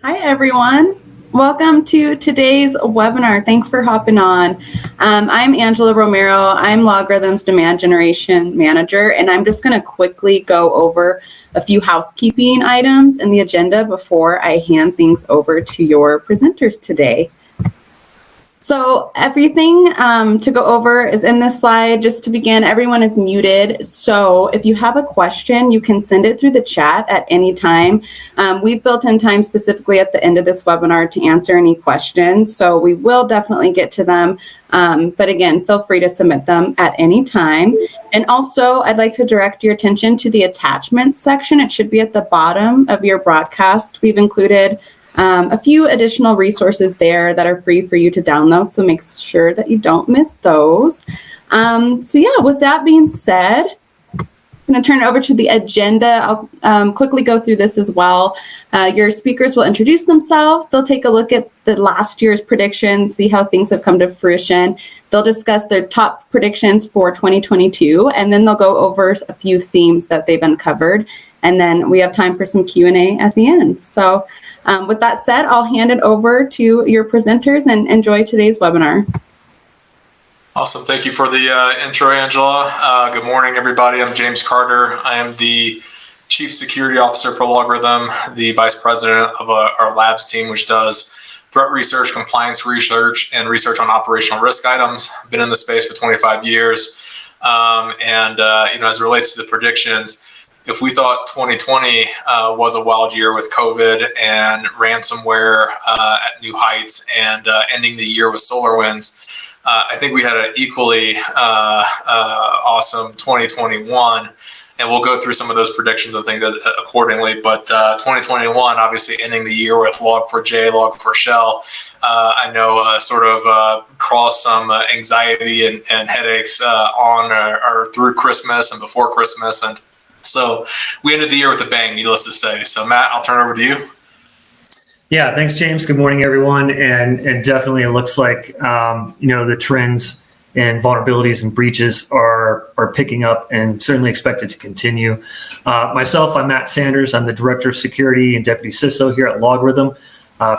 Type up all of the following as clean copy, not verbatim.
Hi, everyone. Welcome to today's webinar. Thanks for hopping on. I'm Angela Romero. I'm LogRhythm's Demand Generation Manager, and I'm just going to quickly go over a few housekeeping items in the agenda before I hand things over to your presenters today. So everything to go over is in this slide. Just to begin, everyone is muted. So if you have a question, you can send it through the chat at any time. We've built in time specifically at the end of this webinar to answer any questions. So we will definitely get to them. But again, feel free to submit them at any time. And also, I'd like to direct your attention to the attachments section. It should be at the bottom of your broadcast. We've included a few additional resources there that are free for you to download, so make sure that you don't miss those. So yeah, with that being said, I'm going to turn it over to the agenda. I'll quickly go through this as well. Your speakers will introduce themselves. They'll take a look at the last year's predictions, see how things have come to fruition. They'll discuss their top predictions for 2022, and then they'll go over a few themes that they've uncovered. And then we have time for some Q&A at the end. So with that said, I'll hand it over to your presenters and enjoy today's webinar. Awesome. Thank you for the intro, Angela. Good morning, everybody. I'm James Kardner. I am the Chief Security Officer for LogRhythm, the Vice President of our labs team, which does threat research, compliance research, and research on operational risk items. I've been in the space for 25 years. As it relates to the predictions, if we thought 2020 was a wild year with COVID and ransomware at new heights and ending the year with SolarWinds, I think we had an equally awesome 2021. And we'll go through some of those predictions, I think, accordingly. But 2021, obviously ending the year with Log4j, Log4Shell, I know caused some anxiety and headaches on or through Christmas and before Christmas. And so we ended the year with a bang, needless to say. So Matt, I'll turn it over to you. Yeah, thanks, James. Good morning, everyone. And definitely it looks like, the trends and vulnerabilities and breaches are picking up and certainly expected to continue. Myself, I'm Mett Sanders. I'm the Director of Security and Deputy CISO here at LogRhythm.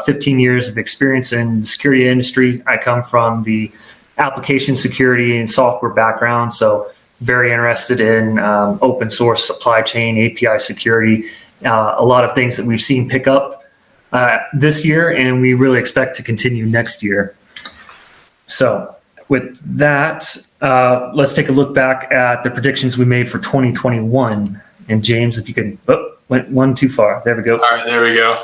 15 years of experience in the security industry. I come from the application security and software background, so very interested in open source supply chain, API security, a lot of things that we've seen pick up this year, and we really expect to continue next year. So with that, let's take a look back at the predictions we made for 2021. And James, if you can, went one too far. There we go. All right, there we go.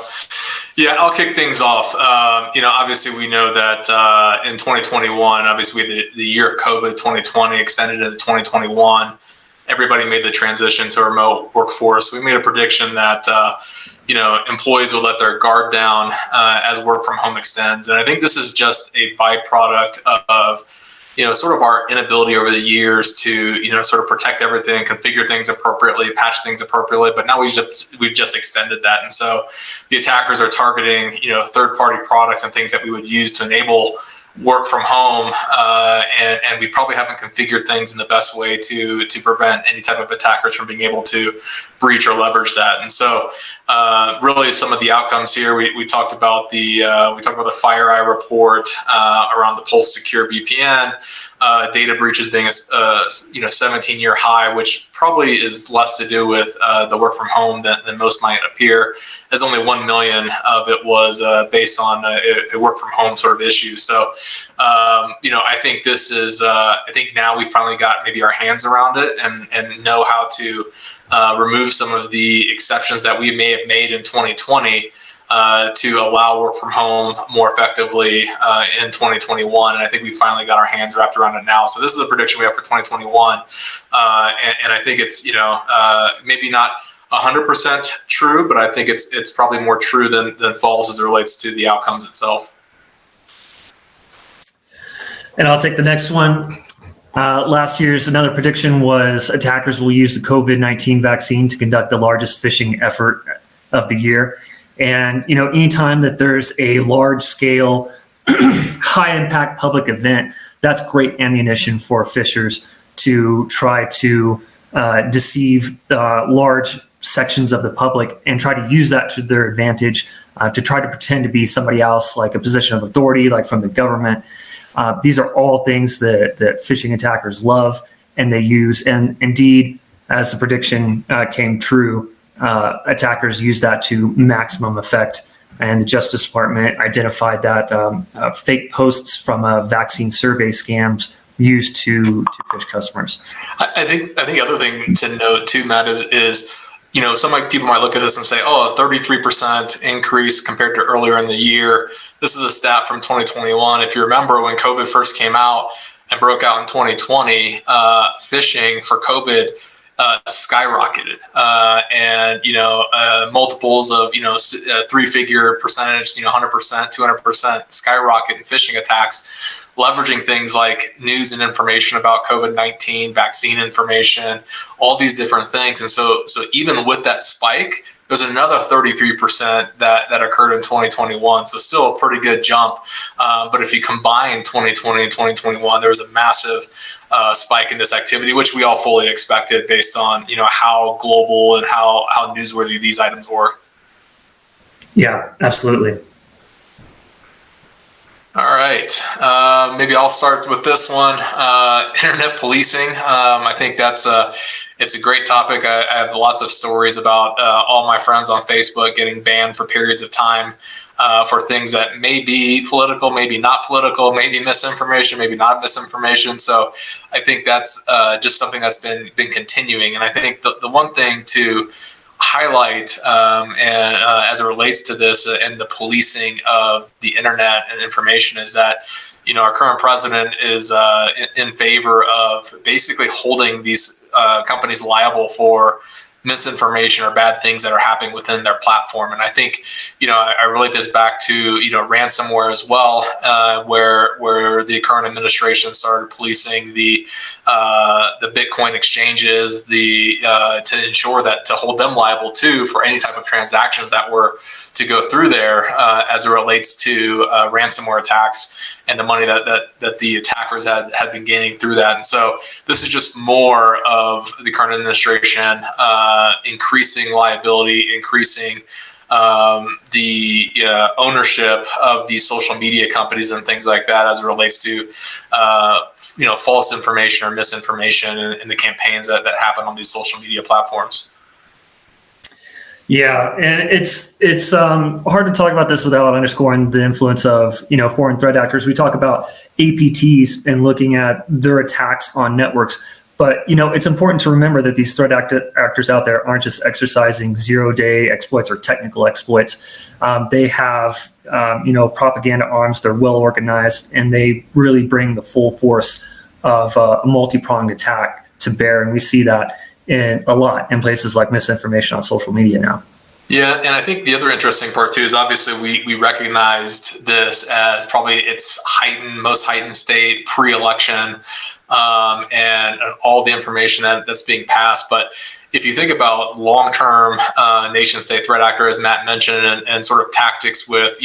Yeah, I'll kick things off. Obviously we know that in 2021, obviously we had the year of COVID, 2020 extended into 2021. Everybody made the transition to a remote workforce. We made a prediction that, employees will let their guard down as work from home extends. And I think this is just a byproduct of, sort of our inability over the years to, sort of protect everything, configure things appropriately, patch things appropriately. But now we've just extended that. And so the attackers are targeting, third-party products and things that we would use to enable work from home. And we probably haven't configured things in the best way to prevent any type of attackers from being able to breach or leverage that. And so really some of the outcomes here, we talked about the FireEye report around the Pulse Secure VPN, data breaches being a 17-year high, which probably is less to do with the work from home than most might appear, as only 1 million of it was based on a work from home sort of issue. So, I think this is, I think now we've finally got maybe our hands around it and know how to remove some of the exceptions that we may have made in 2020 to allow work from home more effectively in 2021. And I think we finally got our hands wrapped around it now. So this is a prediction we have for 2021. And I think it's, maybe not 100% true, but I think it's probably more true than false as it relates to the outcomes itself. And I'll take the next one. Last year's another prediction was attackers will use the COVID-19 vaccine to conduct the largest phishing effort of the year. And, anytime that there's a large scale, high impact public event, that's great ammunition for phishers to try to deceive large sections of the public and try to use that to their advantage, to try to pretend to be somebody else, like a position of authority, like from the government. These are all things that phishing attackers love and they use. And indeed, as the prediction came true, attackers use that to maximum effect. And the Justice Department identified that fake posts from vaccine survey scams used to phish customers. I think the other thing to note too, Matt, is some people might look at this and say, oh, a 33% increase compared to earlier in the year. This is a stat from 2021. If you remember when COVID first came out and broke out in 2020, phishing for COVID skyrocketed, and multiples of three-figure percentage, 100%, 200% skyrocket in phishing attacks, leveraging things like news and information about COVID-19, vaccine information, all these different things. And so even with that spike, there's another 33% that occurred in 2021. So still a pretty good jump. But if you combine 2020 and 2021, there was a massive spike in this activity, which we all fully expected based on how global and how newsworthy these items were. Yeah, absolutely. All right. Maybe I'll start with this one. Internet policing. I think it's a great topic. I have lots of stories about all my friends on Facebook getting banned for periods of time for things that may be political, maybe not political, maybe misinformation, maybe not misinformation. So I think that's just something that's been continuing. And I think the one thing to highlight and as it relates to this and the policing of the internet and information is that our current president is in favor of basically holding these companies liable for misinformation or bad things that are happening within their platform. And I think, I relate this back to, ransomware as well, where the current administration started policing the Bitcoin exchanges, to ensure that to hold them liable too for any type of transactions that were to go through there as it relates to ransomware attacks and the money that the attackers had been gaining through that. And so this is just more of the current administration increasing liability, increasing the ownership of these social media companies and things like that as it relates to false information or misinformation and the campaigns that happen on these social media platforms. Yeah, and it's hard to talk about this without underscoring the influence of foreign threat actors. We talk about APTs and looking at their attacks on networks, but it's important to remember that these threat actors out there aren't just exercising zero-day exploits or technical exploits. They have propaganda arms. They're well organized, and they really bring the full force of a multi-pronged attack to bear, and we see that a lot in places like misinformation on social media now. Yeah, and I think the other interesting part too is obviously we recognized this as probably its most heightened state pre-election, and all the information that's being passed. But if you think about long-term nation-state threat actor, as Matt mentioned, and sort of tactics with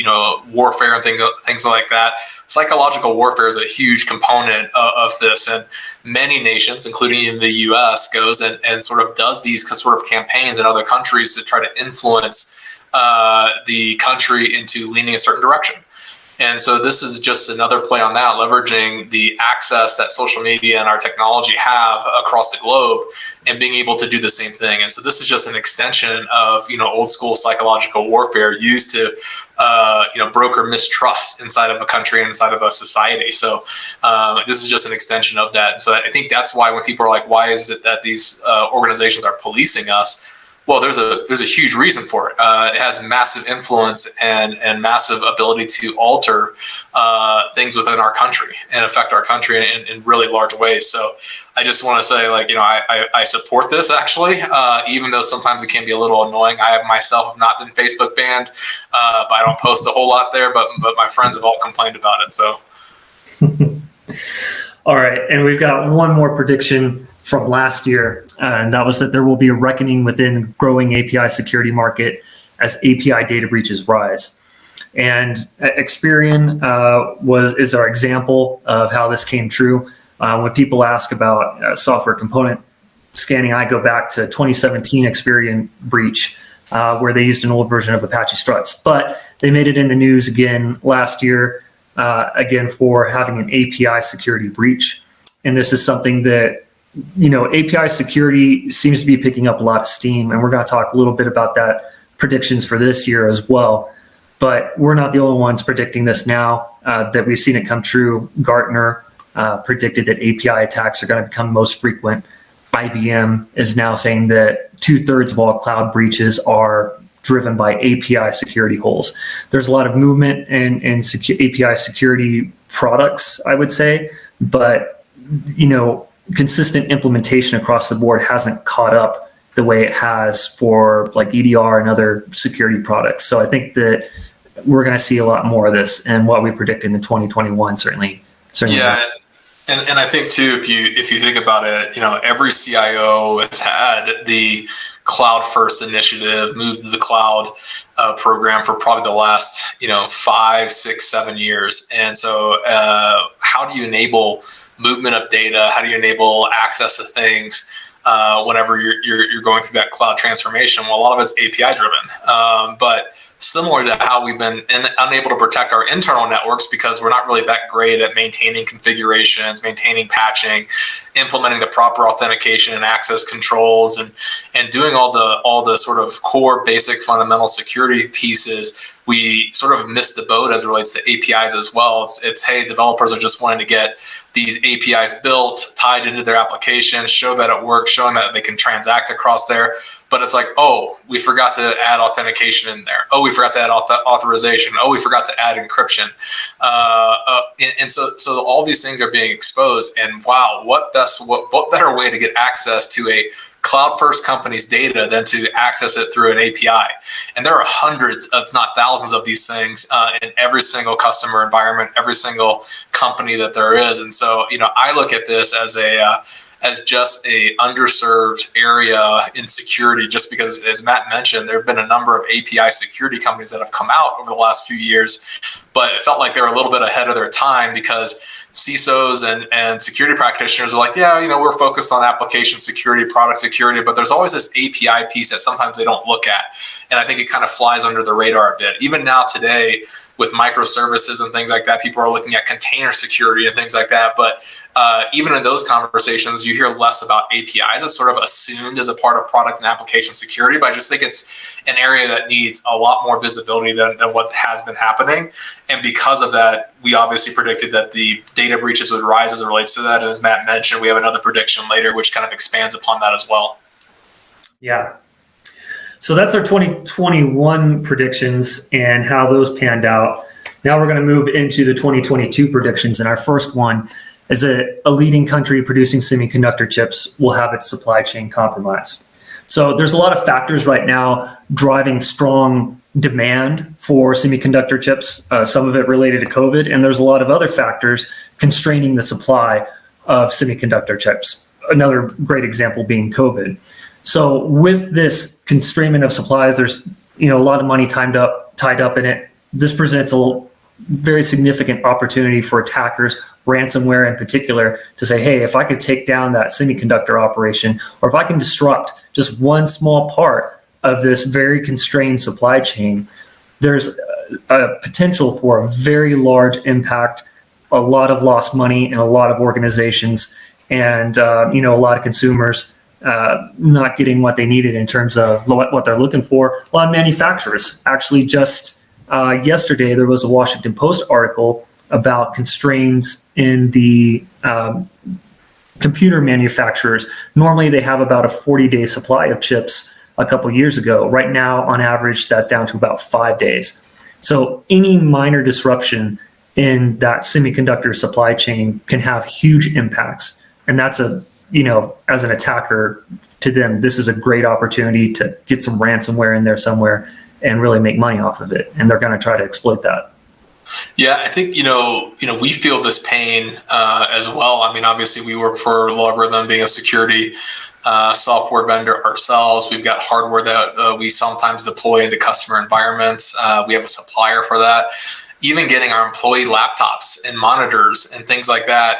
warfare and things like that, psychological warfare is a huge component of this, and many nations, including in the U.S., goes and sort of does these sort of campaigns in other countries to try to influence the country into leaning a certain direction. And so this is just another play on that, leveraging the access that social media and our technology have across the globe and being able to do the same thing. And so this is just an extension of, old school psychological warfare used to, broker mistrust inside of a country and inside of a society. So this is just an extension of that. So I think that's why when people are like, why is it that these organizations are policing us? Well, there's a huge reason for it. It has massive influence and massive ability to alter things within our country and affect our country in really large ways. So I just want to say, I support this actually, even though sometimes it can be a little annoying. I myself have not been Facebook banned, but I don't post a whole lot there. But my friends have all complained about it. So. All right, and we've got one more prediction from last year, and that was that there will be a reckoning within the growing API security market as API data breaches rise. And Experian is our example of how this came true. When people ask about software component scanning I go back to 2017 Experian breach, where they used an old version of Apache Struts. But they made it in the news again last year, again for having an API security breach. And this is something that, API security seems to be picking up a lot of steam. And we're going to talk a little bit about that predictions for this year as well. But we're not the only ones predicting this now, that we've seen it come true. Gartner predicted that API attacks are going to become most frequent. IBM is now saying that 2/3 of all cloud breaches are driven by API security holes. There's a lot of movement in API security products, I would say, but consistent implementation across the board hasn't caught up the way it has for like EDR and other security products. So I think that we're going to see a lot more of this, and what we predicted in 2021 certainly. Yeah. And I think too, if you think about it, every CIO has had the cloud first initiative, move to the cloud program for probably the last 5, 6, 7 years. And so how do you enable movement of data? How do you enable access to things whenever you're going through that cloud transformation? Well, a lot of it's API driven, but similar to how we've been unable to protect our internal networks because we're not really that great at maintaining configurations, maintaining patching, implementing the proper authentication and access controls, and doing all the sort of core basic fundamental security pieces. We sort of missed the boat as it relates to APIs as well. It's hey, developers are just wanting to get these APIs built, tied into their application, show that it works, showing that they can transact across there. But it's like, oh, we forgot to add authentication in there. Oh, we forgot to add authorization. Oh, we forgot to add encryption. And so all these things are being exposed. And wow, what better way to get access to a cloud-first company's data than to access it through an API? And there are hundreds, if not thousands, of these things in every single customer environment, every single company that there is. And so, I look at this as just a underserved area in security, just because, as Matt mentioned, there have been a number of API security companies that have come out over the last few years, but it felt like they were a little bit ahead of their time because CISOs and security practitioners are like, yeah, we're focused on application security, product security, but there's always this API piece that sometimes they don't look at. And I think it kind of flies under the radar a bit. Even now today, with microservices and things like that, people are looking at container security and things like that. But even in those conversations, you hear less about APIs. It's sort of assumed as a part of product and application security, but I just think it's an area that needs a lot more visibility than what has been happening. And because of that, we obviously predicted that the data breaches would rise as it relates to that. And as Matt mentioned, we have another prediction later, which kind of expands upon that as well. Yeah. So that's our 2021 predictions and how those panned out. Now we're going to move into the 2022 predictions. And our first one is a leading country producing semiconductor chips will have its supply chain compromised. So there's a lot of factors right now driving strong demand for semiconductor chips, some of it related to COVID, and there's a lot of other factors constraining the supply of semiconductor chips. Another great example being COVID. So with this constrainment of supplies, there's a lot of money tied up in it. This presents a very significant opportunity for attackers, ransomware in particular, to say, hey, if I could take down that semiconductor operation, or if I can disrupt just one small part of this very constrained supply chain, there's a potential for a very large impact, a lot of lost money in a lot of organizations, and a lot of consumers not getting what they needed in terms of what they're looking for. A lot of manufacturers actually just yesterday, there was a Washington Post article about constraints in the computer manufacturers. Normally, they have about a 40-day supply of chips a couple years ago. Right now, on average, that's down to about 5 days. So any minor disruption in that semiconductor supply chain can have huge impacts. And that's as an attacker to them, this is a great opportunity to get some ransomware in there somewhere and really make money off of it. And they're going to try to exploit that. Yeah, I think, we feel this pain as well. I mean, obviously we work for LogRhythm, being a security software vendor ourselves. We've got hardware that we sometimes deploy into customer environments. We have a supplier for that. even getting our employee laptops and monitors and things like that.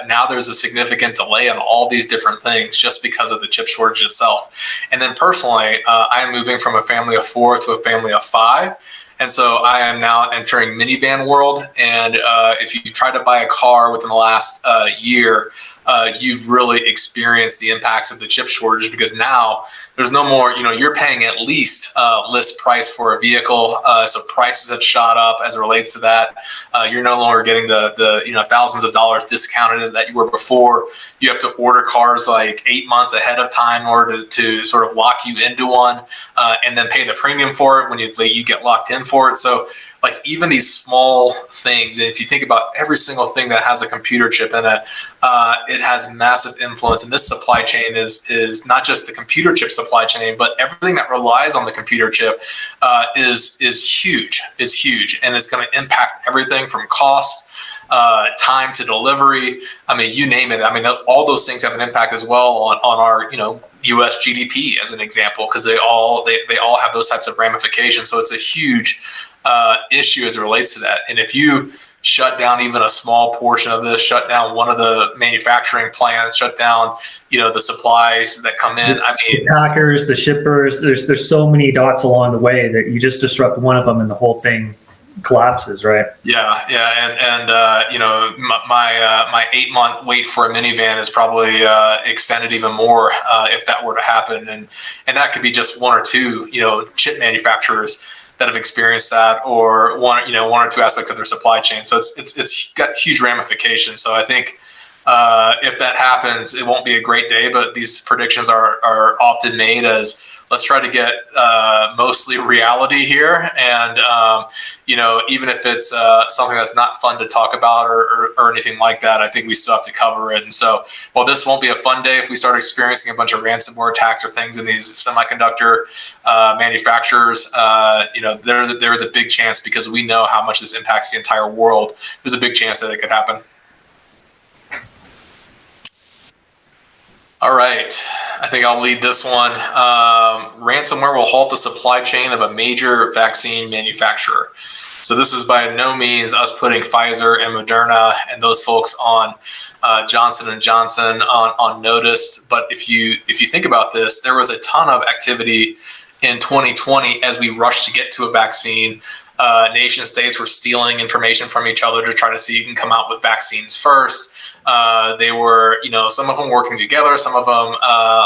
Now there's a significant delay on all these different things just because of the chip shortage itself. And then personally, I am moving from a family of 4 to a family of 5. And so I am now entering minivan world. And if you try to buy a car within the last year, you've really experienced the impacts of the chip shortage, because now there's no more, you're paying at least list price for a vehicle. So prices have shot up as it relates to that. You're no longer getting the thousands of dollars discounted that you were before. You have to order cars like 8 months ahead of time in order to sort of lock you into one, and then pay the premium for it when you get locked in for it. So like even these small things, and if you think about every single thing that has a computer chip in it, it has massive influence. And this supply chain is not just the computer chip supply chain, but everything that relies on the computer chip is huge, and it's going to impact everything from cost, time to delivery. I mean, you name it. I mean, all those things have an impact as well on our U.S. GDP as an example, because they all have those types of ramifications. So it's a huge issue as it relates to that. And if you shut down even a small portion of this, shut down one of the manufacturing plants, shut down, the supplies that come in. I mean, the packers, the shippers, there's so many dots along the way that you just disrupt one of them and the whole thing collapses, right? Yeah. And my 8-month wait for a minivan is probably extended even more if that were to happen. And that could be just one or two, chip manufacturers that have experienced that, or one or two aspects of their supply chain. So it's got huge ramifications. So I think if that happens, it won't be a great day, but these predictions are often made as, let's try to get mostly reality here. And, even if it's something that's not fun to talk about or anything like that, I think we still have to cover it. And so while this won't be a fun day if we start experiencing a bunch of ransomware attacks or things in these semiconductor manufacturers, there is a big chance, because we know how much this impacts the entire world, there's a big chance that it could happen. All right, I think I'll lead this one. Ransomware will halt the supply chain of a major vaccine manufacturer. So this is by no means us putting Pfizer and Moderna and those folks on Johnson & Johnson on notice. But if you think about this, there was a ton of activity in 2020 as we rushed to get to a vaccine. Nation states were stealing information from each other to try to see who can come out with vaccines first. They were, some of them working together, some of them,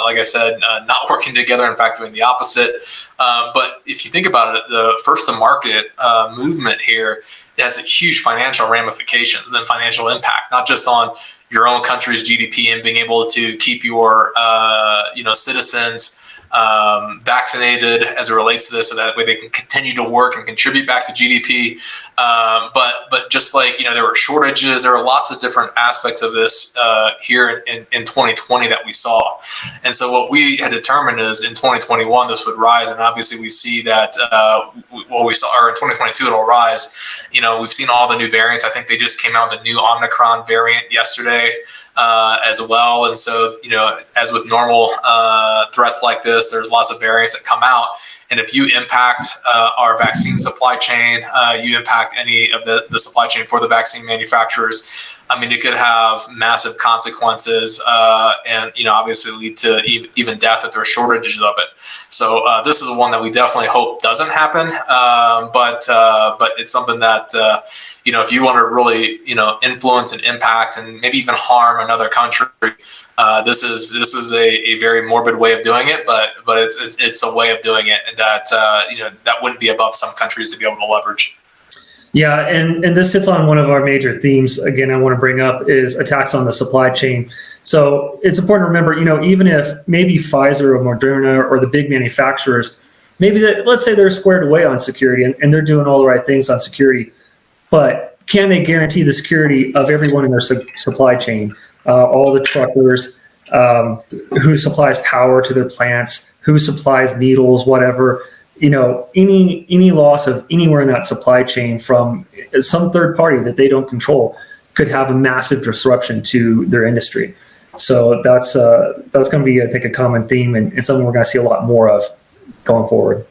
like I said, not working together, in fact, doing the opposite. But if you think about it, the first to market movement here has huge financial ramifications and financial impact, not just on your own country's GDP and being able to keep your, citizens vaccinated as it relates to this, so that way they can continue to work and contribute back to GDP. But just like, there were shortages, there are lots of different aspects of this here in 2020 that we saw. And so what we had determined is in 2021, this would rise. And obviously we see that what we saw, or in 2022, it'll rise. We've seen all the new variants. I think they just came out with a new Omicron variant yesterday as well. And so, as with normal threats like this, there's lots of variants that come out. And if you impact our vaccine supply chain, you impact any of the supply chain for the vaccine manufacturers, I mean, it could have massive consequences and, obviously lead to even death if there are shortages of it. So this is one that we definitely hope doesn't happen. But it's something that, if you want to really, influence and impact and maybe even harm another country, this is a very morbid way of doing it, but it's a way of doing it that that wouldn't be above some countries to be able to leverage. Yeah, and this hits on one of our major themes. Again, I want to bring up is attacks on the supply chain. So it's important to remember, even if maybe Pfizer or Moderna or the big manufacturers, maybe let's say they're squared away on security and they're doing all the right things on security, but can they guarantee the security of everyone in their supply chain? All the truckers, who supplies power to their plants, who supplies needles, whatever, any loss of anywhere in that supply chain from some third party that they don't control could have a massive disruption to their industry. So that's going to be, I think, a common theme and something we're going to see a lot more of going forward.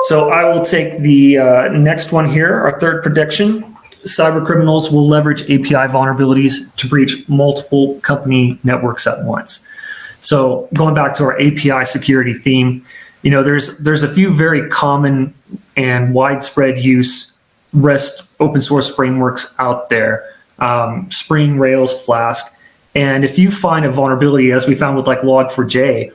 So I will take the next one here, our third prediction. Cyber criminals will leverage API vulnerabilities to breach multiple company networks at once. So going back to our API security theme, there's a few very common and widespread use REST open source frameworks out there, Spring, Rails, Flask. And if you find a vulnerability, as we found with like Log4j,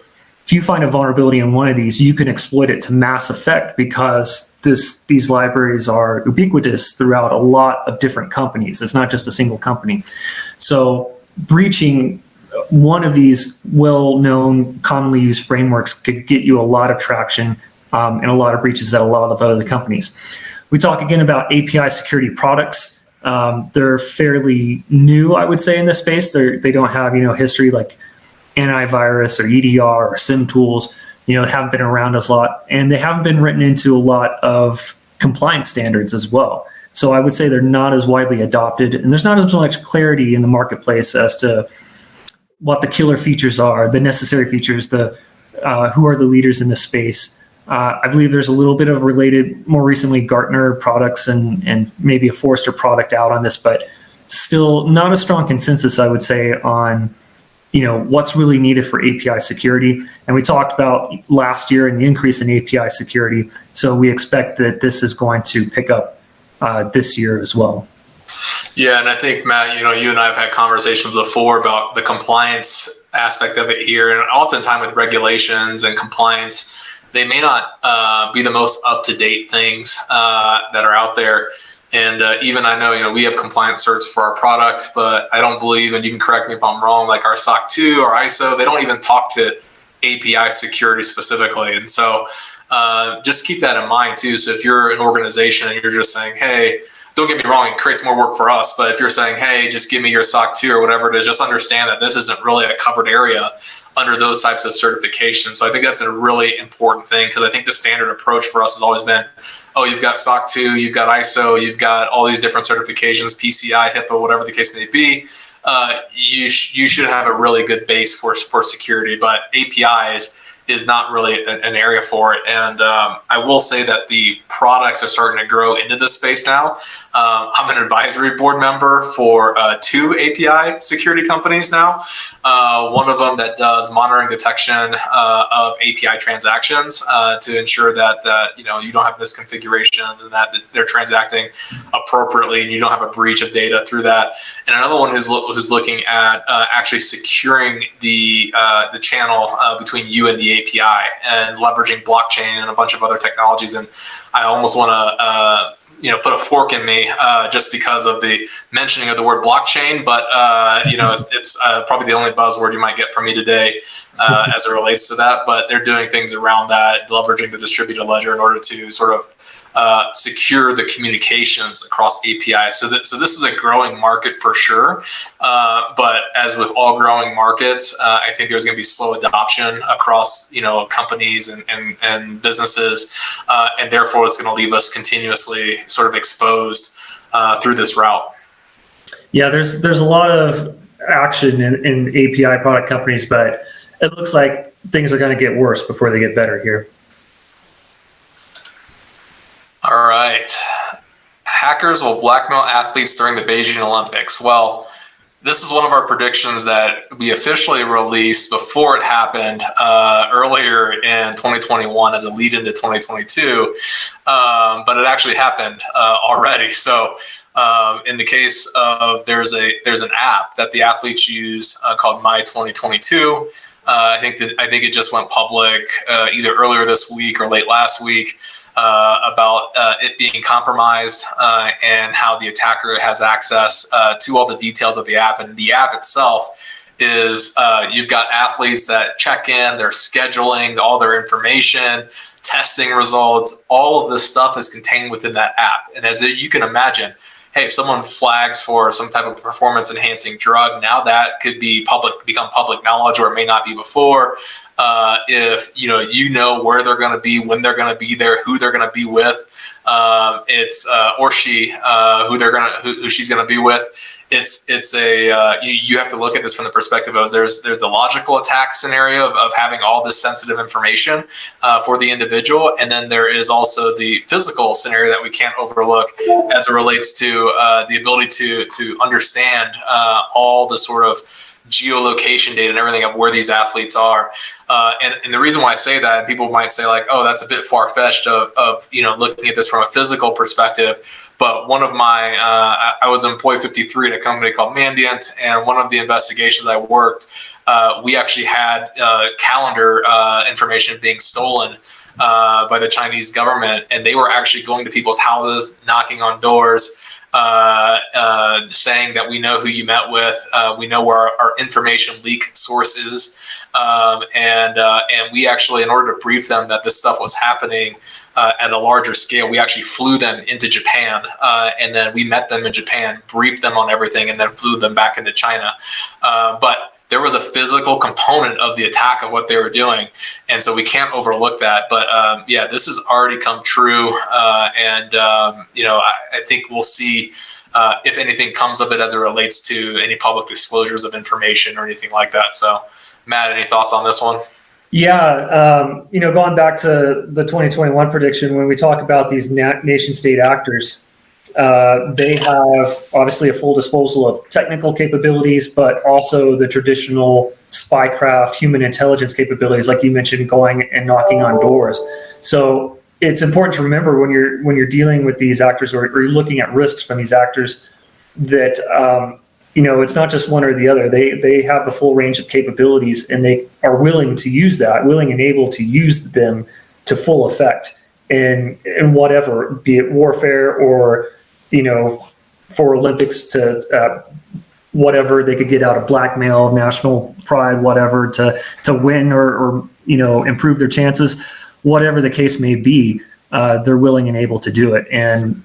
if you find a vulnerability in one of these, you can exploit it to mass effect because these libraries are ubiquitous throughout a lot of different companies. It's not just a single company. So breaching one of these well-known, commonly used frameworks could get you a lot of traction and a lot of breaches at a lot of other companies. We talk again about API security products. They're fairly new, I would say, in this space. They don't have history like antivirus or EDR or SIM tools, haven't been around as a lot, and they haven't been written into a lot of compliance standards as well. So I would say they're not as widely adopted, and there's not as much clarity in the marketplace as to what the killer features are, the necessary features, who are the leaders in the space. I believe there's a little bit of related, more recently, Gartner products and maybe a Forrester product out on this, but still not a strong consensus, I would say, on what's really needed for API security. And we talked about last year and the increase in API security. So we expect that this is going to pick up this year as well. Yeah, and I think, Matt, you and I have had conversations before about the compliance aspect of it here. And oftentimes with regulations and compliance, they may not be the most up-to-date things that are out there. And even I know, we have compliance certs for our product, but I don't believe, and you can correct me if I'm wrong, like our SOC 2 or ISO, they don't even talk to API security specifically. And so just keep that in mind too. So if you're an organization and you're just saying, hey, don't get me wrong, it creates more work for us. But if you're saying, hey, just give me your SOC 2 or whatever it is, just understand that this isn't really a covered area under those types of certifications. So I think that's a really important thing, because I think the standard approach for us has always been, oh, you've got SOC 2, you've got ISO, you've got all these different certifications, PCI, HIPAA, whatever the case may be. You should have a really good base for security, but APIs is not really an area for it. And I will say that the products are starting to grow into this space now. I'm an advisory board member for 2 API security companies now. One of them that does monitoring detection of API transactions to ensure that you don't have misconfigurations and that they're transacting appropriately and you don't have a breach of data through that. And another one who's looking at actually securing the channel between you and the API and leveraging blockchain and a bunch of other technologies. And I almost want to put a fork in me just because of the mentioning of the word blockchain, but it's probably the only buzzword you might get from me today as it relates to that. But they're doing things around that, leveraging the distributed ledger in order to sort of secure the communications across APIs. So this is a growing market for sure. But as with all growing markets, I think there's going to be slow adoption across companies and businesses, and therefore it's going to leave us continuously sort of exposed through this route. Yeah, there's a lot of action in API product companies, but it looks like things are going to get worse before they get better here. All right. Hackers will blackmail athletes during the Beijing Olympics. Well, this is one of our predictions that we officially released before it happened earlier in 2021 as a lead into 2022, but it actually happened already. So in the case of there's an app that the athletes use called My 2022. I think it just went public either earlier this week or late last week. About it being compromised and how the attacker has access to all the details of the app. And the app itself is you've got athletes that check in, they're scheduling, all their information, testing results, all of this stuff is contained within that app. And as you can imagine, hey, if someone flags for some type of performance enhancing drug, now that could become public knowledge, or it may not be before. If you know where they're going to be, when they're going to be there, who they're going to be with, it's or she who she's going to be with, you have to look at this from the perspective of there's the logical attack scenario of having all this sensitive information for the individual, and then there is also the physical scenario that we can't overlook as it relates to the ability to understand all the sort of geolocation data and everything of where these athletes are. And the reason why I say that, people might say like, oh, that's a bit far-fetched of looking at this from a physical perspective. But one of my, I was employee 53 at a company called Mandiant, and one of the investigations I worked, we actually had calendar information being stolen by the Chinese government, and they were actually going to people's houses, knocking on doors, saying that we know who you met with, we know where our information leak source is, and we actually, in order to brief them that this stuff was happening at a larger scale, we actually flew them into Japan, and then we met them in Japan, briefed them on everything, and then flew them back into China. But there was a physical component of the attack of what they were doing, and so we can't overlook that. But this has already come true, and I think we'll see if anything comes of it as it relates to any public disclosures of information or anything like that. So, Matt, any thoughts on this one? Yeah, going back to the 2021 prediction, when we talk about these nation-state actors, they have obviously a full disposal of technical capabilities, but also the traditional spycraft, human intelligence capabilities, like you mentioned, going and knocking on doors. So it's important to remember when you're dealing with these actors or you're looking at risks from these actors that it's not just one or the other. They have the full range of capabilities, and they are willing and able to use them to full effect in whatever, be it warfare or for Olympics to whatever they could get out of blackmail, national pride, whatever, to win or improve their chances, whatever the case may be, they're willing and able to do it. And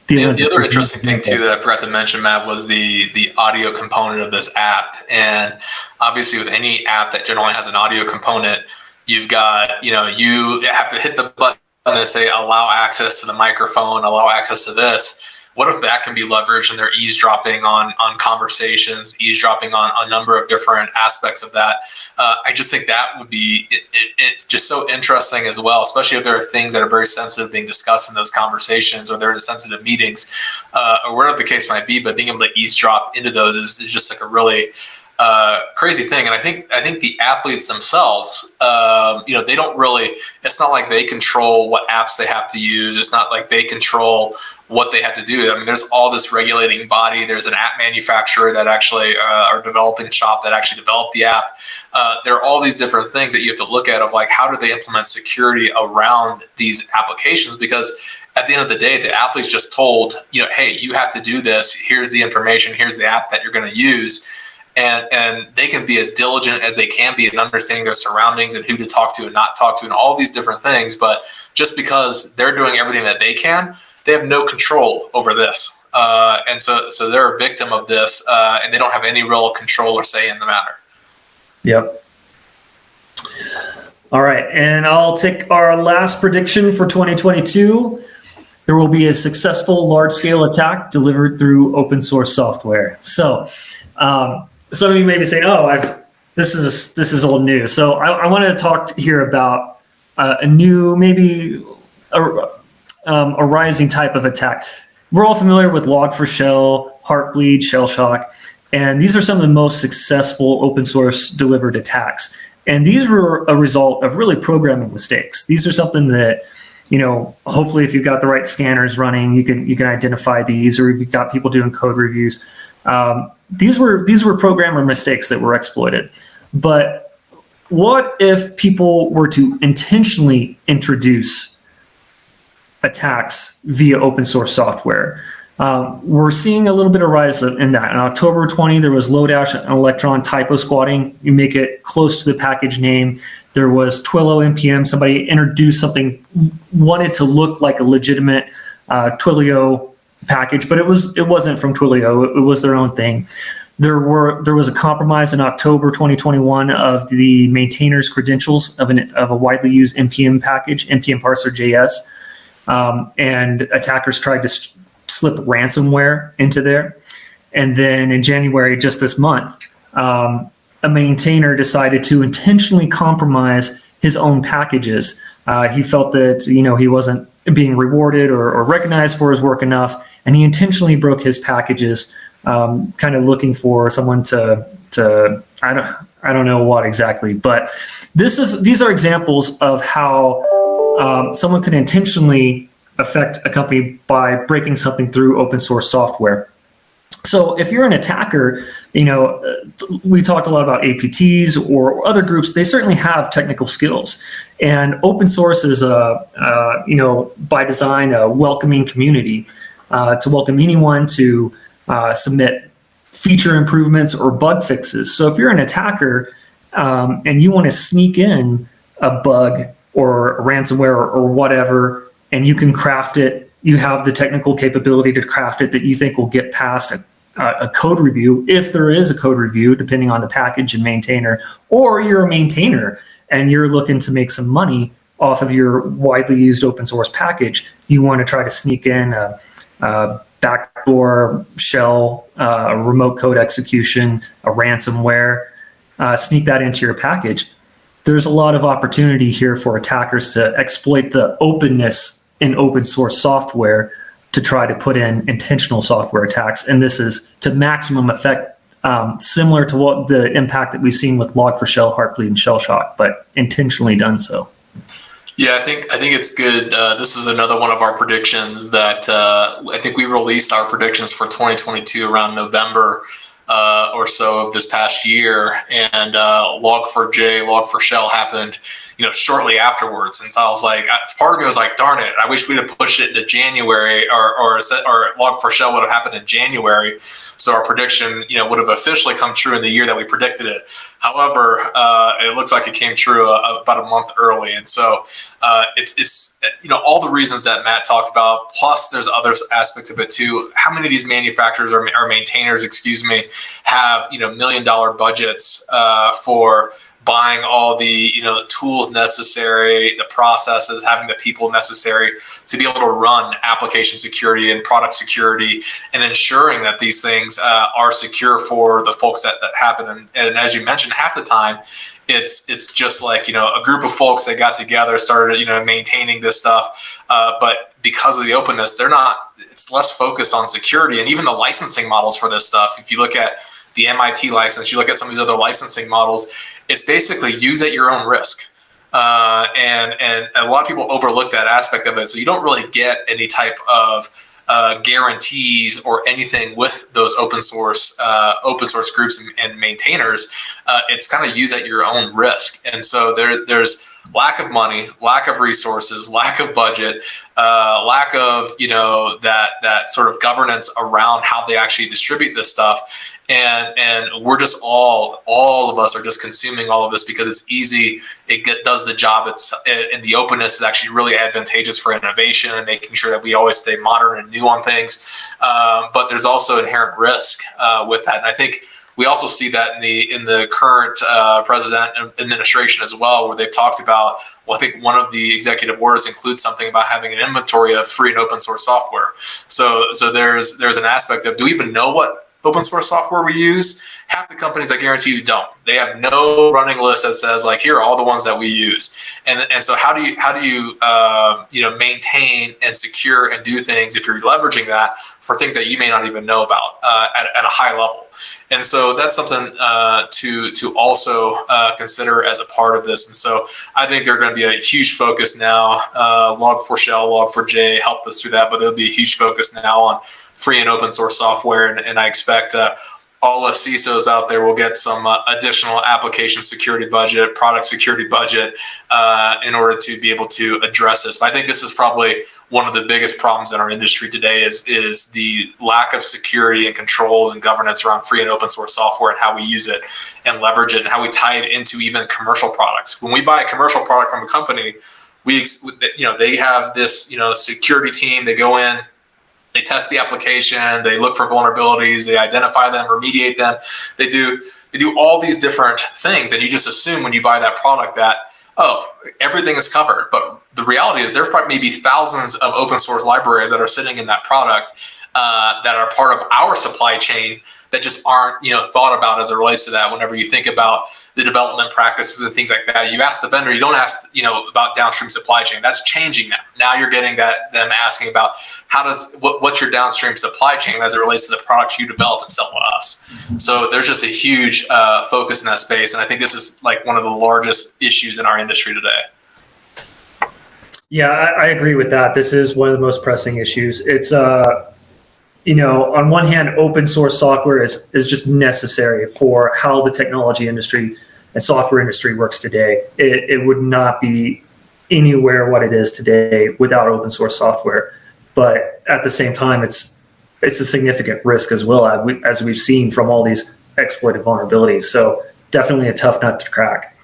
the other interesting thing too that I forgot to mention, Matt, was the audio component of this app. And obviously with any app that generally has an audio component, you've got, you have to hit the button and say allow access to the microphone, allow access to this. What if that can be leveraged and they're eavesdropping on conversations, eavesdropping on a number of different aspects of that? I just think that would be, it's just so interesting as well, especially if there are things that are very sensitive being discussed in those conversations, or they're in sensitive meetings, or whatever the case might be. But being able to eavesdrop into those is just like a really crazy thing. And I think the athletes themselves, they don't really, it's not like they control what apps they have to use. It's not like they control what they have to do. I mean, there's all this regulating body. There's an app manufacturer that actually are developing shop that actually developed the app. There are all these different things that you have to look at of like, how do they implement security around these applications? Because at the end of the day, the athlete's just told, hey, you have to do this. Here's the information. Here's the app that you're going to use. And they can be as diligent as they can be in understanding their surroundings and who to talk to and not talk to and all these different things. But just because they're doing everything that they can, they have no control over this. And so they're a victim of this, and they don't have any real control or say in the matter. Yep. All right. And I'll take our last prediction for 2022. There will be a successful large-scale attack delivered through open source software. So some of you may be saying, this is old news. So I want to talk here about a new, maybe a rising type of attack. We're all familiar with Log4Shell, Heartbleed, Shellshock, and these are some of the most successful open source delivered attacks. And these were a result of really programming mistakes. These are something that, hopefully if you've got the right scanners running, you can identify these, or if you've got people doing code reviews. These were programmer mistakes that were exploited. But what if people were to intentionally introduce attacks via open source software? We're seeing a little bit of rise in that. In October 20, there was Lodash and Electron typo squatting. You make it close to the package name. There was Twilio NPM. Somebody introduced something, wanted to look like a legitimate Twilio package, but it wasn't from Twilio. It was their own thing. There was a compromise in October 2021 of the maintainer's credentials of a widely used NPM package, NPM parser JS. And attackers tried to slip ransomware into there. And then in January, just this month, a maintainer decided to intentionally compromise his own packages. He felt that, he wasn't being rewarded or recognized for his work enough, and he intentionally broke his packages, kind of looking for someone to I don't know what exactly, but these are examples of how someone can intentionally affect a company by breaking something through open source software. So if you're an attacker, we talked a lot about APTs or other groups. They certainly have technical skills, and open source is by design, a welcoming community to welcome anyone to submit feature improvements or bug fixes. So if you're an attacker and you want to sneak in a bug or a ransomware or whatever, and you can craft it, you have the technical capability to craft it that you think will get past a code review, if there is a code review, depending on the package and maintainer, or you're a maintainer and you're looking to make some money off of your widely used open source package, you want to try to sneak in a backdoor shell, a remote code execution, a ransomware, sneak that into your package. There's a lot of opportunity here for attackers to exploit the openness in open source software to try to put in intentional software attacks. And this is to maximum effect, similar to what the impact that we've seen with Log4Shell, Heartbleed, and Shellshock, but intentionally done so. Yeah, I think it's good. This is another one of our predictions that I think we released our predictions for 2022 around November or so of this past year, and Log4j, Log4Shell happened, shortly afterwards. And so I was like, part of me was like, darn it, I wish we'd have pushed it to January, or Log4Shell would have happened in January, so our prediction, would have officially come true in the year that we predicted it. However, it looks like it came true about a month early. And so it's all the reasons that Matt talked about, plus there's other aspects of it too. How many of these manufacturers or maintainers, have, $1 million budgets for buying all the tools necessary, the processes, having the people necessary to be able to run application security and product security, and ensuring that these things are secure for the folks that happen. And as you mentioned, half the time it's just like a group of folks that got together, started maintaining this stuff, but because of the openness, it's less focused on security. And even the licensing models for this stuff, if you look at the MIT license, you look at some of these other licensing models, it's basically use at your own risk. And a lot of people overlook that aspect of it. So you don't really get any type of guarantees or anything with those open source groups and maintainers. It's kind of use at your own risk. And so there's lack of money, lack of resources, lack of budget, lack of that sort of governance around how they actually distribute this stuff. And we're just all of us are just consuming all of this because it's easy. It does the job. And the openness is actually really advantageous for innovation and making sure that we always stay modern and new on things. But there's also inherent risk with that. And I think we also see that in the current president administration as well, where they've talked about, well, I think one of the executive orders includes something about having an inventory of free and open source software. So there's an aspect of, do we even know what open source software we use? Half the companies, I guarantee you, don't. They have no running list that says like, here are all the ones that we use. And so how do you maintain and secure and do things if you're leveraging that for things that you may not even know about at a high level? And so that's something to also consider as a part of this. And so I think they're going to be a huge focus now. Log4Shell, Log4j helped us through that, but there'll be a huge focus now on free and open source software. And I expect all the CISOs out there will get some additional application security budget, product security budget in order to be able to address this. But I think this is probably one of the biggest problems in our industry today is the lack of security and controls and governance around free and open source software and how we use it and leverage it and how we tie it into even commercial products. When we buy a commercial product from a company, they have this security team. They go in, they test the application, they look for vulnerabilities, they identify them, remediate them. They do all these different things, and you just assume when you buy that product that, oh, everything is covered. But the reality is there probably maybe thousands of open source libraries that are sitting in that product that are part of our supply chain that just aren't, thought about as it relates to that. Whenever you think about the development practices and things like that, you ask the vendor, you don't ask, about downstream supply chain. That's changing now. Now you're getting them asking about what's your downstream supply chain as it relates to the products you develop and sell to us. So there's just a huge focus in that space. And I think this is like one of the largest issues in our industry today. Yeah, I agree with that. This is one of the most pressing issues. It's, on one hand, open source software is just necessary for how the technology industry and software industry works today. It would not be anywhere what it is today without open source software. But at the same time, it's a significant risk as well, as we've seen from all these exploited vulnerabilities. So definitely a tough nut to crack.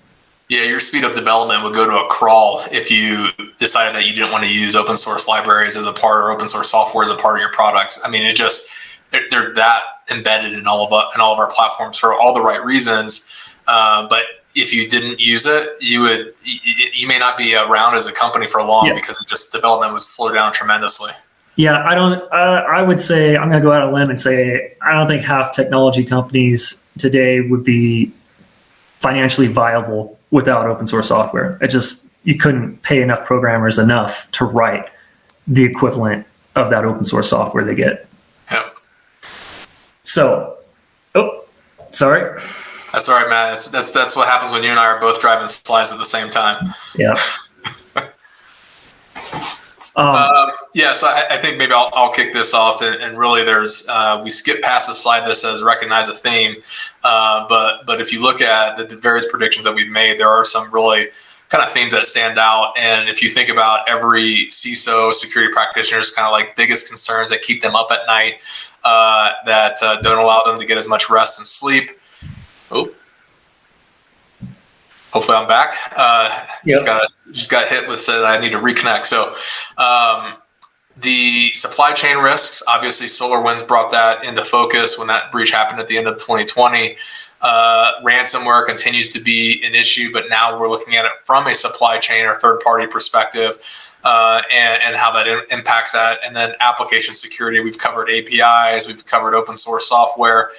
Yeah, your speed of development would go to a crawl if you decided that you didn't want to use open source libraries as a part, or open source software as a part of your product. I mean, they're that embedded in all of our platforms for all the right reasons. But if you didn't use it, you may not be around as a company for long, because development would slow down tremendously. Yeah, I would say, I'm going to go out on a limb and say, I don't think half technology companies today would be financially viable without open source software. You couldn't pay enough programmers enough to write the equivalent of that open source software they get. Yep. So, sorry. That's all right, Matt. That's what happens when you and I are both driving slides at the same time. Yeah. So I think maybe I'll kick this off, and really we skip past the slide that says recognize a theme, but if you look at the various predictions that we've made, there are some really kind of themes that stand out. And if you think about every CISO security practitioner's kind of like biggest concerns that keep them up at night, that don't allow them to get as much rest and sleep. Oh, hopefully I'm back. Just got hit with said I need to reconnect. So the supply chain risks, obviously SolarWinds brought that into focus when that breach happened at the end of 2020. Ransomware continues to be an issue, but now we're looking at it from a supply chain or third-party perspective, and how that impacts that. And then application security, we've covered APIs, we've covered open source software.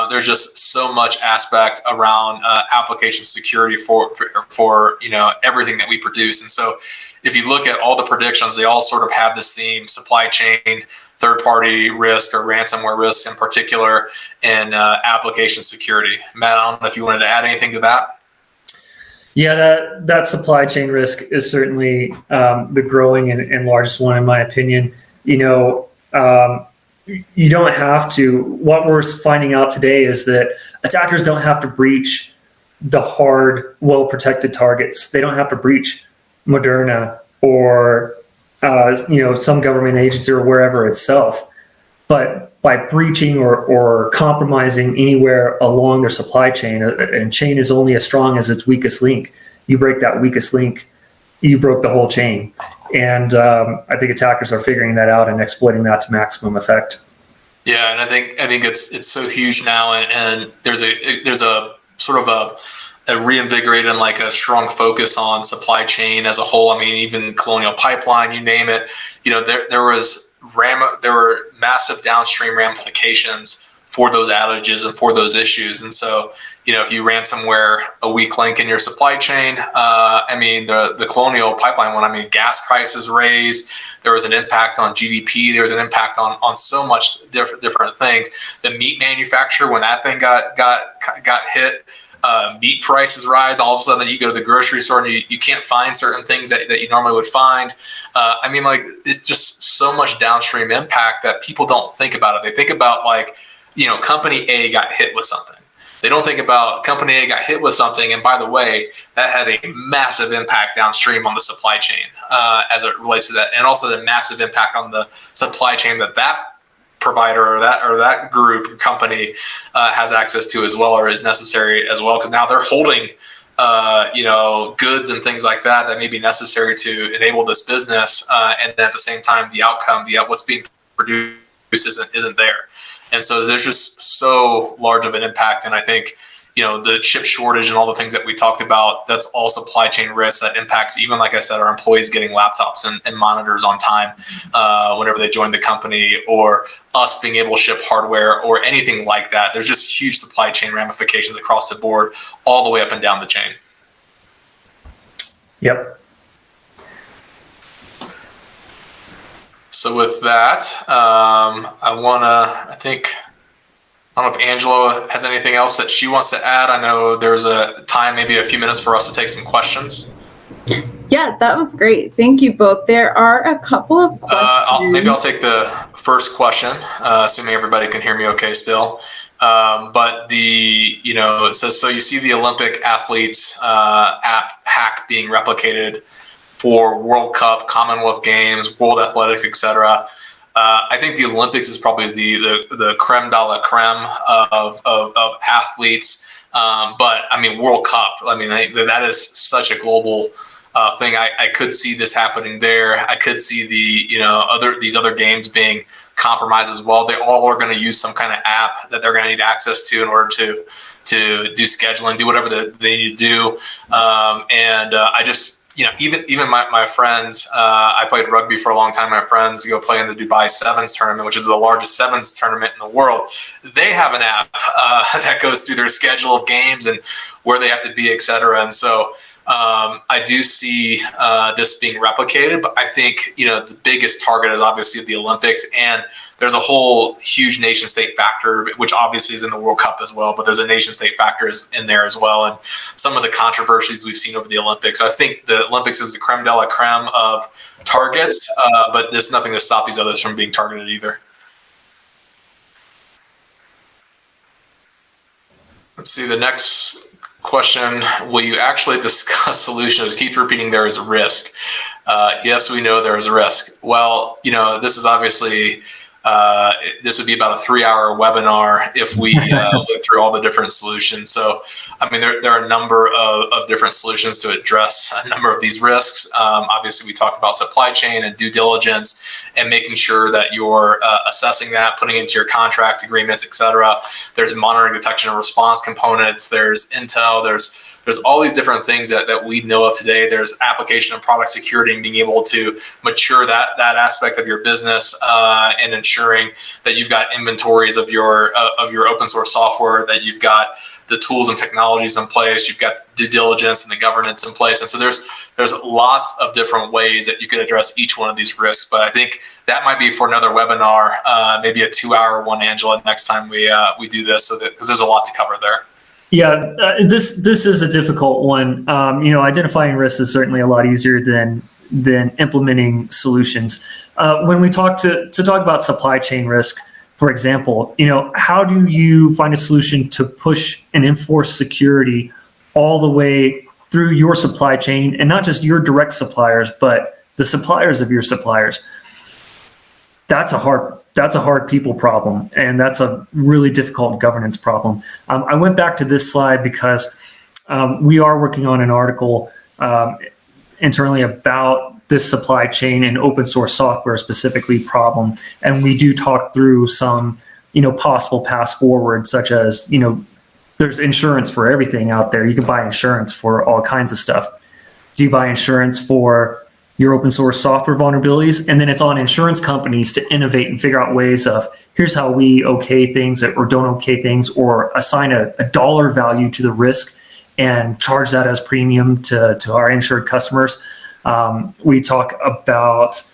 There's just so much aspect around application security for everything that we produce. And so if you look at all the predictions, they all sort of have this theme: supply chain, third-party risk or ransomware risks in particular, and application security. Matt, I don't know if you wanted to add anything to that. Yeah, that supply chain risk is certainly the growing and largest one, in my opinion. You don't have to. What we're finding out today is that attackers don't have to breach the hard, well-protected targets. They don't have to breach Moderna or some government agency or wherever itself. But by breaching or compromising anywhere along their supply chain, and chain is only as strong as its weakest link. You break that weakest link, you broke the whole chain. And I think attackers are figuring that out and exploiting that to maximum effect. Yeah, and I think it's so huge now, and there's a sort of a reinvigorated and like a strong focus on supply chain as a whole. I mean, even Colonial Pipeline, you name it. There were massive downstream ramifications for those outages and for those issues. And so, if you ransomware a weak link in your supply chain, the Colonial Pipeline one, gas prices raised. There was an impact on GDP. There was an impact on so much different things. The meat manufacturer, when that thing got hit, meat prices rise. All of a sudden, you go to the grocery store and you can't find certain things that you normally would find. It's just so much downstream impact that people don't think about it. They think about company A got hit with something. They don't think about company A got hit with something, and by the way, that had a massive impact downstream on the supply chain as it relates to that, and also the massive impact on the supply chain that provider or that group or company has access to as well, or is necessary as well, because now they're holding goods and things like that may be necessary to enable this business, and then at the same time the outcome, what's being produced isn't there. And so there's just so large of an impact. And I think, the chip shortage and all the things that we talked about, that's all supply chain risk that impacts, even like I said, our employees getting laptops and monitors on time whenever they join the company, or us being able to ship hardware or anything like that. There's just huge supply chain ramifications across the board, all the way up and down the chain. Yep. So with that, I don't know if Angela has anything else that she wants to add. I know there's a time, maybe a few minutes for us to take some questions. Yeah, that was great. Thank you both. There are a couple of questions. Maybe I'll take the first question, assuming everybody can hear me okay still. But it says, so you see the Olympic athletes app hack being replicated for World Cup, Commonwealth Games, World Athletics, etc. I think the Olympics is probably the creme de la creme of athletes. But I mean, World Cup, that is such a global thing. I could see this happening there. I could see these other games being compromised as well. They all are going to use some kind of app that they're going to need access to in order to do scheduling, do whatever they need to do. I just, even my friends, I played rugby for a long time. My friends go play in the Dubai Sevens tournament, which is the largest sevens tournament in the world. They have an app that goes through their schedule of games and where they have to be, et cetera. And so I do see this being replicated, but I think, the biggest target is obviously the Olympics, and there's a whole huge nation state factor, which obviously is in the World Cup as well, but there's a nation state factor in there as well. And some of the controversies we've seen over the Olympics. So I think the Olympics is the creme de la creme of targets, but there's nothing to stop these others from being targeted either. Let's see, the next question, will you actually discuss solutions? Keep repeating there is a risk. Yes, we know there is a risk. Well, this is obviously, this would be about a 3-hour webinar if we went through all the different solutions. So, there are a number of different solutions to address a number of these risks. Obviously, we talked about supply chain and due diligence and making sure that you're assessing that, putting into your contract agreements, et cetera. There's monitoring, detection, and response components. There's intel. There's all these different things that we know of today. There's application and product security and being able to mature that aspect of your business and ensuring that you've got inventories of your open source software, that you've got the tools and technologies in place, you've got due diligence and the governance in place. And so there's lots of different ways that you could address each one of these risks. But I think that might be for another webinar, maybe a 2-hour one, Angela, next time we do this, because there's a lot to cover there. Yeah, this is a difficult one. Identifying risks is certainly a lot easier than implementing solutions. When we talk about supply chain risk, for example, how do you find a solution to push and enforce security all the way through your supply chain, and not just your direct suppliers, but the suppliers of your suppliers? That's a hard people problem, and that's a really difficult governance problem. I went back to this slide because we are working on an article internally about this supply chain and open source software specifically problem, and we do talk through some possible paths forward, such as there's insurance for everything out there. You can buy insurance for all kinds of stuff. Do you buy insurance for your open source software vulnerabilities? And then it's on insurance companies to innovate and figure out ways of, here's how we okay things or don't okay things, or assign a dollar value to the risk and charge that as premium to our insured customers. We talk about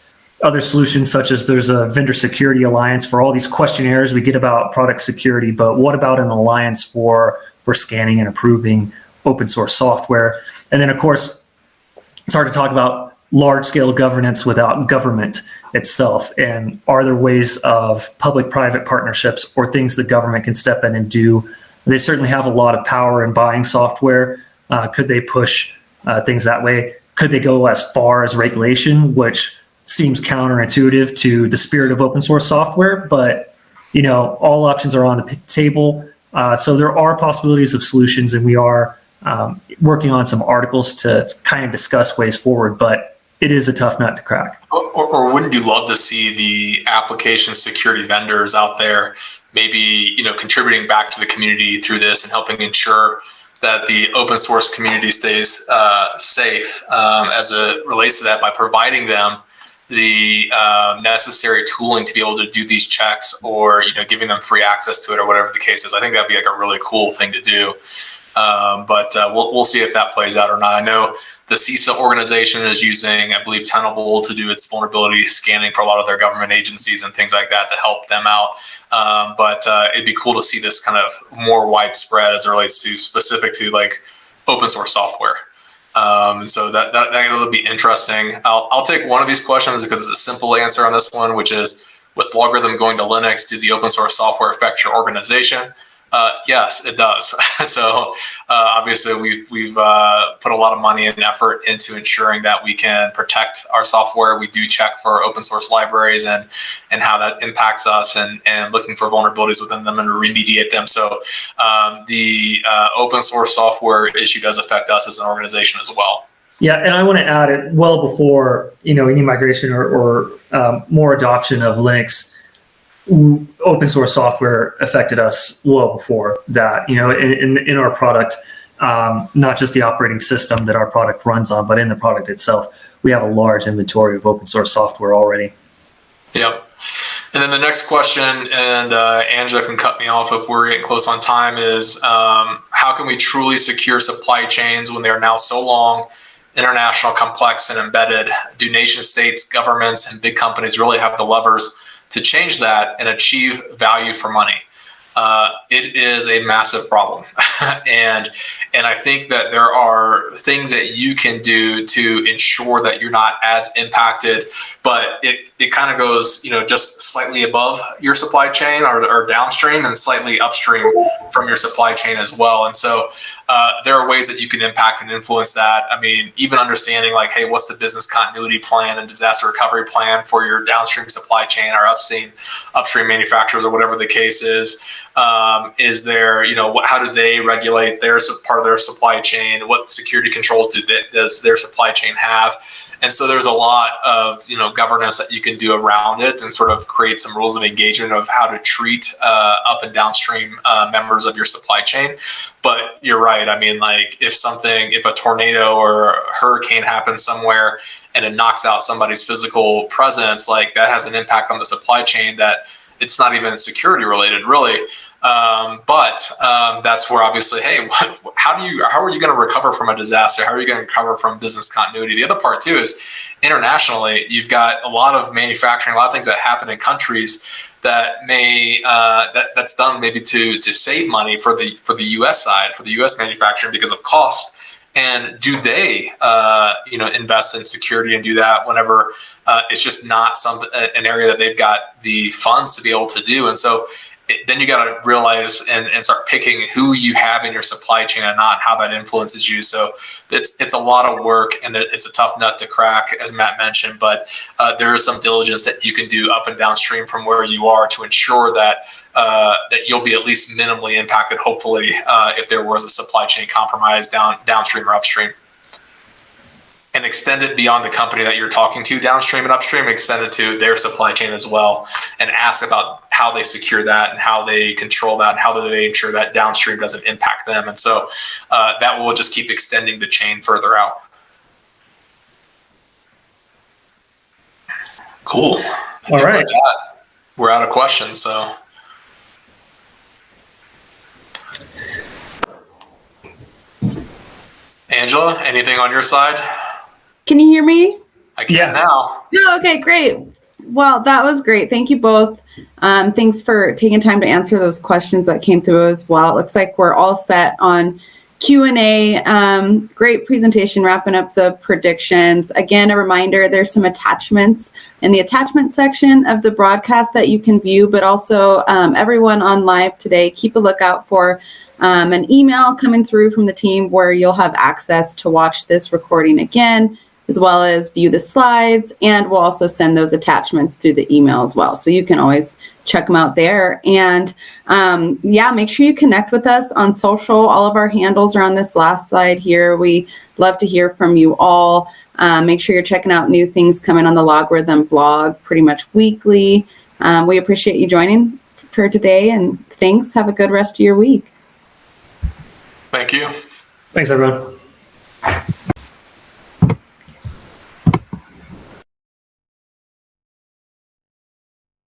other solutions, such as there's a vendor security alliance for all these questionnaires we get about product security, but what about an alliance for scanning and approving open source software? And then, of course, it's hard to talk about large-scale governance without government itself. And are there ways of public-private partnerships or things the government can step in and do? They certainly have a lot of power in buying software. Could they push things that way? Could they go as far as regulation, which seems counterintuitive to the spirit of open source software? But all options are on the table. So there are possibilities of solutions, and we are working on some articles to kind of discuss ways forward. But it is a tough nut to crack. Or wouldn't you love to see the application security vendors out there maybe, contributing back to the community through this and helping ensure that the open source community stays safe as it relates to that by providing them the necessary tooling to be able to do these checks, or giving them free access to it, or whatever the case is. I think that'd be like a really cool thing to do. But we'll see if that plays out or not. I know the CISA organization is using, I believe, Tenable to do its vulnerability scanning for a lot of their government agencies and things like that to help them out. But it'd be cool to see this kind of more widespread as it relates to specific to like open source software. And so that'll be interesting. I'll take one of these questions because it's a simple answer on this one, which is, with LogRhythm going to Linux, do the open source software affect your organization? Yes, it does. So obviously we've put a lot of money and effort into ensuring that we can protect our software. We do check for open source libraries and how that impacts us, and looking for vulnerabilities within them and remediate them. So the open source software issue does affect us as an organization as well. Yeah, and I want to add it well before any migration or more adoption of Linux. Open source software affected us well before that. In our product, not just the operating system that our product runs on, but in the product itself, we have a large inventory of open source software already. Yep. And then the next question, and Angela can cut me off if we're getting close on time, is how can we truly secure supply chains when they are now so long, international, complex, and embedded? Do nation states, governments, and big companies really have the levers to change that and achieve value for money? It is a massive problem. And I think that there are things that you can do to ensure that you're not as impacted, but it kind of goes, just slightly above your supply chain or downstream, and slightly upstream from your supply chain as well. And so there are ways that you can impact and influence that. I mean, even understanding like, hey, what's the business continuity plan and disaster recovery plan for your downstream supply chain or upstream manufacturers, or whatever the case is? Is there, how do they regulate their part of their supply chain? What security controls does their supply chain have? And so there's a lot of, governance that you can do around it, and sort of create some rules of engagement of how to treat up and downstream members of your supply chain. But you're right. I mean, like if a tornado or a hurricane happens somewhere and it knocks out somebody's physical presence, like that has an impact on the supply chain that it's not even security related, really. But that's where obviously, hey, how are you going to recover from a disaster? How are you going to recover from business continuity? The other part too is internationally, you've got a lot of manufacturing, a lot of things that happen in countries that may that's done maybe to save money for the U.S. side, for the U.S. manufacturing because of costs. And do they invest in security and do that whenever it's just not an area that they've got the funds to be able to do? And so then you got to realize and start picking who you have in your supply chain and not how that influences you. So it's a lot of work, and it's a tough nut to crack, as Matt mentioned, but there is some diligence that you can do up and downstream from where you are to ensure that that you'll be at least minimally impacted, hopefully, if there was a supply chain compromise downstream or upstream. And extend it beyond the company that you're talking to downstream and upstream, extend it to their supply chain as well, and ask about how they secure that and how they control that and how do they ensure that downstream doesn't impact them. And so that will just keep extending the chain further out. Cool. All right. We're out of questions, so. Angela, anything on your side? Can you hear me? I can now. Oh, okay, great. Well, that was great. Thank you both. Thanks for taking time to answer those questions that came through as well. It looks like we're all set on Q&A. Great presentation, wrapping up the predictions. Again, a reminder, there's some attachments in the attachment section of the broadcast that you can view, but also everyone on live today, keep a lookout for an email coming through from the team where you'll have access to watch this recording again, as well as view the slides, and we'll also send those attachments through the email as well. So you can always check them out there. And make sure you connect with us on social. All of our handles are on this last slide here. We love to hear from you all. Make sure you're checking out new things coming on the LogRhythm blog pretty much weekly. We appreciate you joining for today, and thanks. Have a good rest of your week. Thank you. Thanks, everyone.